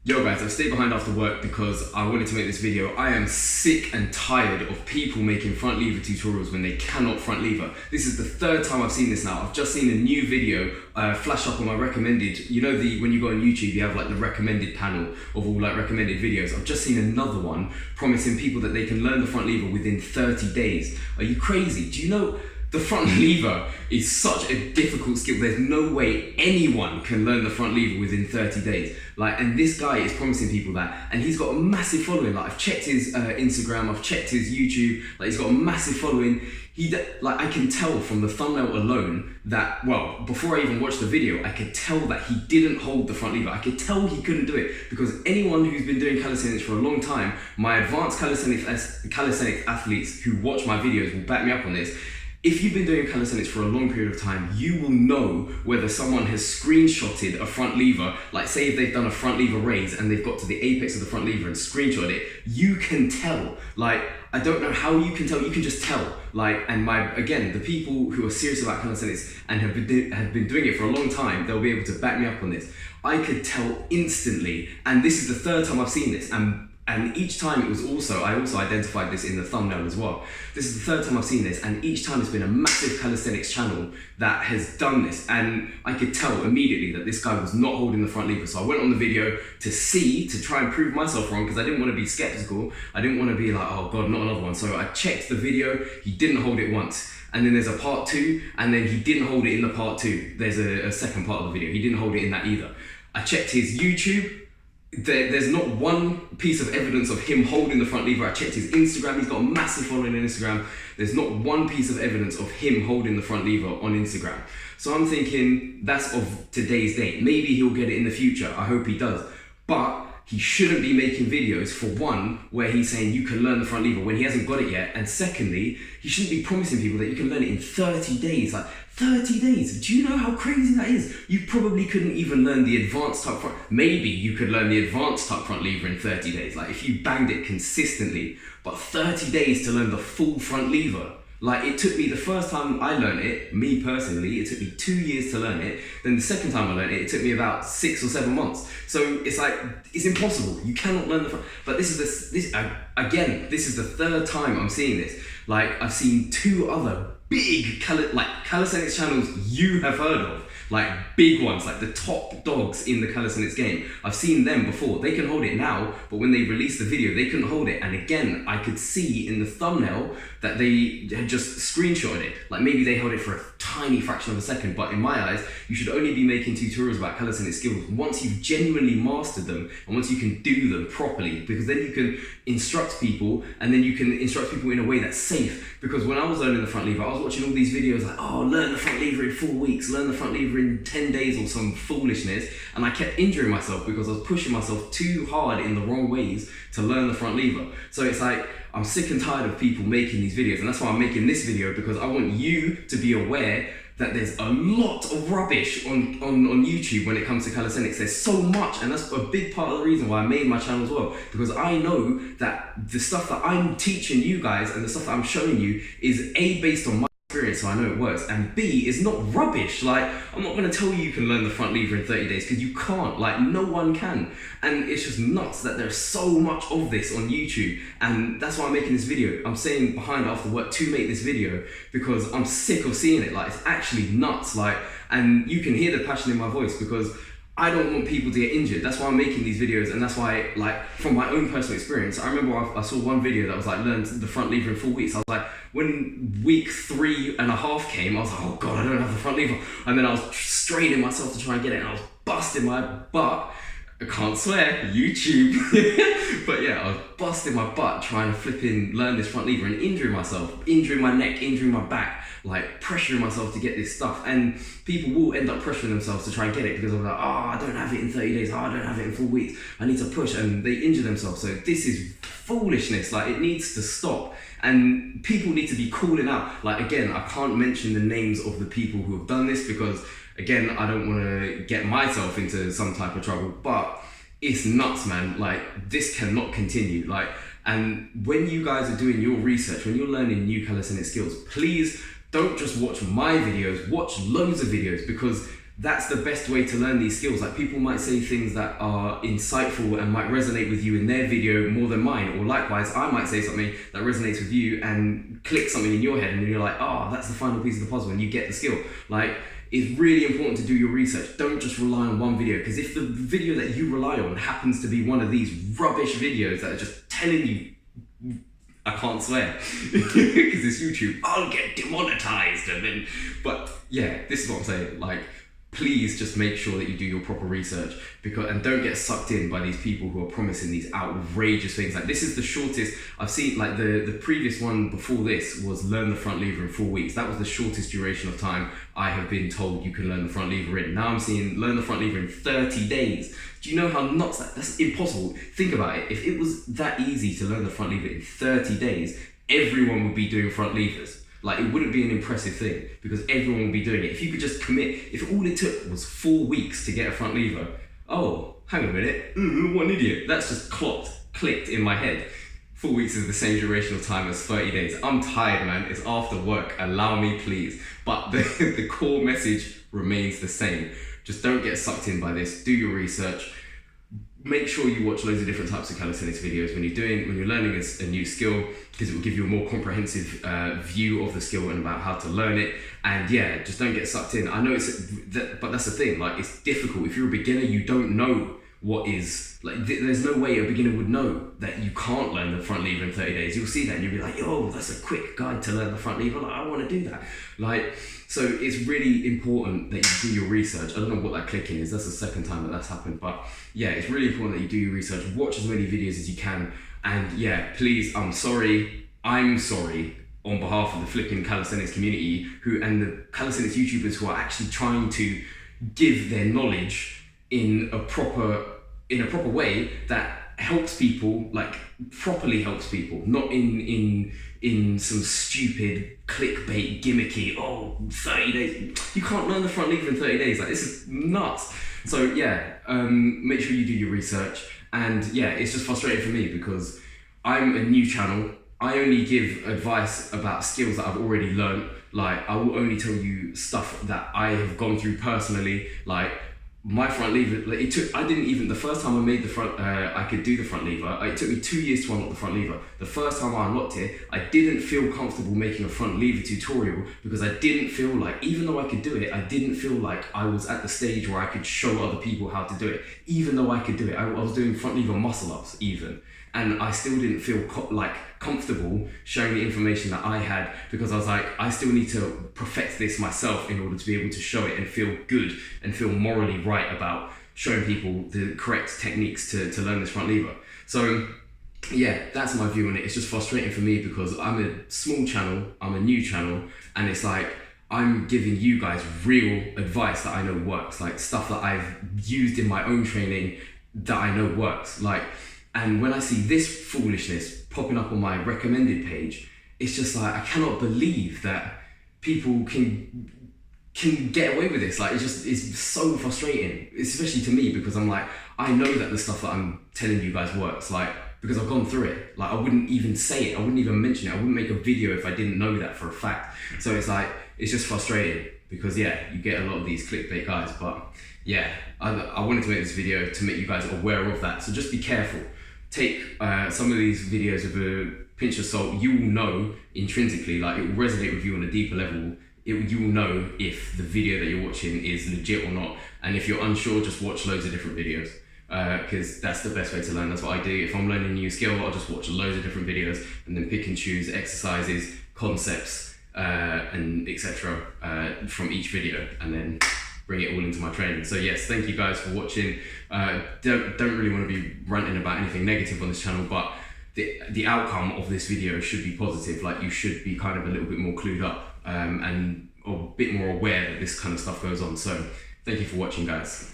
Yo guys, I've stayed behind after work because I wanted to make this video. I am sick and tired of people making front lever tutorials when they cannot front lever. This is the third time I've seen this now. I've just seen a new video flash up on my recommended, you know, when you go on YouTube, you have like the recommended panel of all like recommended videos. I've just seen another one promising people that they can learn the front lever within 30 days. Are you crazy? Do you know the front lever is such a difficult skill? There's no way anyone can learn the front lever within 30 days. Like, and this guy is promising people that, and he's got a massive following. Like, I've checked his Instagram, I've checked his YouTube. Like, he's got a massive following. Like, I can tell from the thumbnail alone that, well, before I even watched the video, I could tell that he didn't hold the front lever. I could tell he couldn't do it, because anyone who's been doing calisthenics for a long time, my advanced calisthenics athletes who watch my videos will back me up on this. If you've been doing calisthenics for a long period of time, you will know whether someone has screenshotted a front lever. Like, say if they've done a front lever raise and they've got to the apex of the front lever and screenshot it, you can tell. Like, I don't know how you can tell, you can just tell. Like, and again, the people who are serious about calisthenics and have been doing it for a long time, they'll be able to back me up on this. I could tell instantly, and this is the third time I've seen this, and each time it was I also identified this in the thumbnail as well. This is the third time I've seen this, and each time it's been a massive calisthenics channel that has done this. And I could tell immediately that this guy was not holding the front lever. So I went on the video to try and prove myself wrong, because I didn't want to be skeptical. I didn't want to be like, oh God, not another one. So I checked the video, he didn't hold it once. And then there's a part 2, and then he didn't hold it in the part 2. There's a second part of the video, he didn't hold it in that either. I checked his YouTube. There's not one piece of evidence of him holding the front lever. I checked his Instagram, he's got a massive following on Instagram. There's not one piece of evidence of him holding the front lever on Instagram. So I'm thinking that's of today's date. Maybe he'll get it in the future, I hope he does. But he shouldn't be making videos, for one, where he's saying you can learn the front lever when he hasn't got it yet. And secondly, he shouldn't be promising people that you can learn it in 30 days. Like, 30 days, do you know how crazy that is? You probably couldn't even learn the advanced tuck front. Maybe you could learn the advanced tuck front lever in 30 days, like if you banged it consistently, but 30 days to learn the full front lever. Like, it took me, the first time I learned it, me personally, it took me 2 years to learn it. Then the second time I learned it, it took me about 6 or 7 months. So it's like, it's impossible. You cannot learn the front. But this is the third time I'm seeing this. Like, I've seen 2 other big calisthenics channels you have heard of, like big ones, like the top dogs in the calisthenics game. I've seen them before. They can hold it now, but when they released the video, they couldn't hold it. And again, I could see in the thumbnail that they had just screenshotted it. Like, maybe they held it for a tiny fraction of a second, but in my eyes, you should only be making tutorials about calisthenics skills once you've genuinely mastered them and once you can do them properly, because then you can instruct people, and then you can instruct people in a way that's safe. Because when I was learning the front lever, I was watching all these videos like, oh, learn the front lever in 4 weeks, learn the front lever in 10 days or some foolishness, and I kept injuring myself because I was pushing myself too hard in the wrong ways to learn the front lever. So it's like, I'm sick and tired of people making these videos, and that's why I'm making this video, because I want you to be aware that there's a lot of rubbish on YouTube when it comes to calisthenics. There's so much, and that's a big part of the reason why I made my channel as well, because I know that the stuff that I'm teaching you guys and the stuff that I'm showing you is A, based on my experience, so I know it works, and B, is not rubbish. Like, I'm not going to tell you can learn the front lever in 30 days, because you can't. Like, no one can. And it's just nuts that there's so much of this on YouTube, and that's why I'm making this video. I'm staying behind after work to make this video because I'm sick of seeing it. Like, it's actually nuts. Like, and you can hear the passion in my voice, because I don't want people to get injured. That's why I'm making these videos, and that's why, like, from my own personal experience, I remember I saw one video that was like, learn the front lever in 4 weeks. I was like, when week 3.5 came, I was like, oh God, I don't have the front lever. And then I was straining myself to try and get it, and I was busting my butt. I can't swear, YouTube. But yeah, I was busting my butt trying to learn this front lever and injuring myself, injuring my neck, injuring my back, like pressuring myself to get this stuff. And people will end up pressuring themselves to try and get it, because I'm like, oh, I don't have it in 30 days, oh, I don't have it in 4 weeks, I need to push, and they injure themselves. So this is foolishness. Like, it needs to stop. And people need to be calling out. Like, again, I can't mention the names of the people who have done this, because again, I don't want to get myself into some type of trouble, but it's nuts, man. Like, this cannot continue. Like, and when you guys are doing your research, when you're learning new calisthenics skills, please don't just watch my videos, watch loads of videos, because that's the best way to learn these skills. Like, people might say things that are insightful and might resonate with you in their video more than mine, or likewise, I might say something that resonates with you and click something in your head, and then you're like, oh, that's the final piece of the puzzle, and you get the skill. Like, it's really important to do your research. Don't just rely on one video, because if the video that you rely on happens to be one of these rubbish videos that are just telling you, I can't swear because it's YouTube, I'll get demonetized, and then, but yeah, this is what I'm saying. Like, please just make sure that you do your proper research, and don't get sucked in by these people who are promising these outrageous things. Like, this is the shortest I've seen. Like, the previous one before this was learn the front lever in 4 weeks. That was the shortest duration of time I have been told you can learn the front lever in. Now I'm seeing learn the front lever in 30 days. Do you know how nuts that's impossible? Think about it. If it was that easy to learn the front lever in 30 days, everyone would be doing front levers. Like, it wouldn't be an impressive thing, because everyone would be doing it. If you could just commit, if all it took was 4 weeks to get a front lever, oh, hang on a minute, what an idiot. That's just clicked in my head. 4 weeks is the same duration of time as 30 days. I'm tired, man. It's after work. Allow me, please. But the core message remains the same. Just don't get sucked in by this. Do your research. Make sure you watch loads of different types of calisthenics videos when you're learning a new skill, because it will give you a more comprehensive view of the skill and about how to learn it. And yeah, just don't get sucked in. I know but that's the thing. Like, it's difficult. If you're a beginner, you don't know what is, like, there's no way a beginner would know that you can't learn the front lever in 30 days. You'll see that and you'll be like, yo, that's a quick guide to learn the front lever. Like, I want to do that. Like, so it's really important that you do your research. I don't know what that clicking is. That's the second time that that's happened. But yeah, it's really important that you do your research. Watch as many videos as you can. And yeah, please, I'm sorry on behalf of the flipping calisthenics community and the calisthenics YouTubers who are actually trying to give their knowledge in a proper way that helps people, like properly helps people, not in some stupid clickbait gimmicky, 30 days. You can't learn the front lever in 30 days. Like, this is nuts. So yeah, make sure you do your research. And yeah, it's just frustrating for me because I'm a new channel. I only give advice about skills that I've already learned. Like, I will only tell you stuff that I have gone through personally. Like, my front lever, like, the first time I made the front, I could do the front lever, it took me 2 years to unlock the front lever. The first time I unlocked it, I didn't feel comfortable making a front lever tutorial because I didn't feel like, even though I could do it, I didn't feel like I was at the stage where I could show other people how to do it. Even though I could do it, I was doing front lever muscle ups even. And I still didn't feel comfortable sharing the information that I had, because I was like, I still need to perfect this myself in order to be able to show it and feel good and feel morally right about showing people the correct techniques to learn this front lever. So yeah, that's my view on it. It's just frustrating for me because I'm a small channel, I'm a new channel, and it's like, I'm giving you guys real advice that I know works, like stuff that I've used in my own training that I know works. Like, and when I see this foolishness popping up on my recommended page, it's just like, I cannot believe that people can get away with this. Like, it's so frustrating, especially to me, because I'm like, I know that the stuff that I'm telling you guys works, like, because I've gone through it. Like, I wouldn't even say it, I wouldn't even mention it, I wouldn't make a video if I didn't know that for a fact. So it's like, it's just frustrating because yeah, you get a lot of these clickbait guys. But yeah, I wanted to make this video to make you guys aware of that. So just be careful. Take some of these videos with a pinch of salt. You will know intrinsically, like, it will resonate with you on a deeper level. You will know if the video that you're watching is legit or not. And if you're unsure, just watch loads of different videos, because that's the best way to learn. That's what I do. If I'm learning a new skill, I'll just watch loads of different videos and then pick and choose exercises, concepts, and etc. From each video, and then bring it all into my training. So yes, thank you guys for watching. Don't really want to be ranting about anything negative on this channel, but the outcome of this video should be positive. Like, you should be kind of a little bit more clued up and a bit more aware that this kind of stuff goes on. So thank you for watching, guys.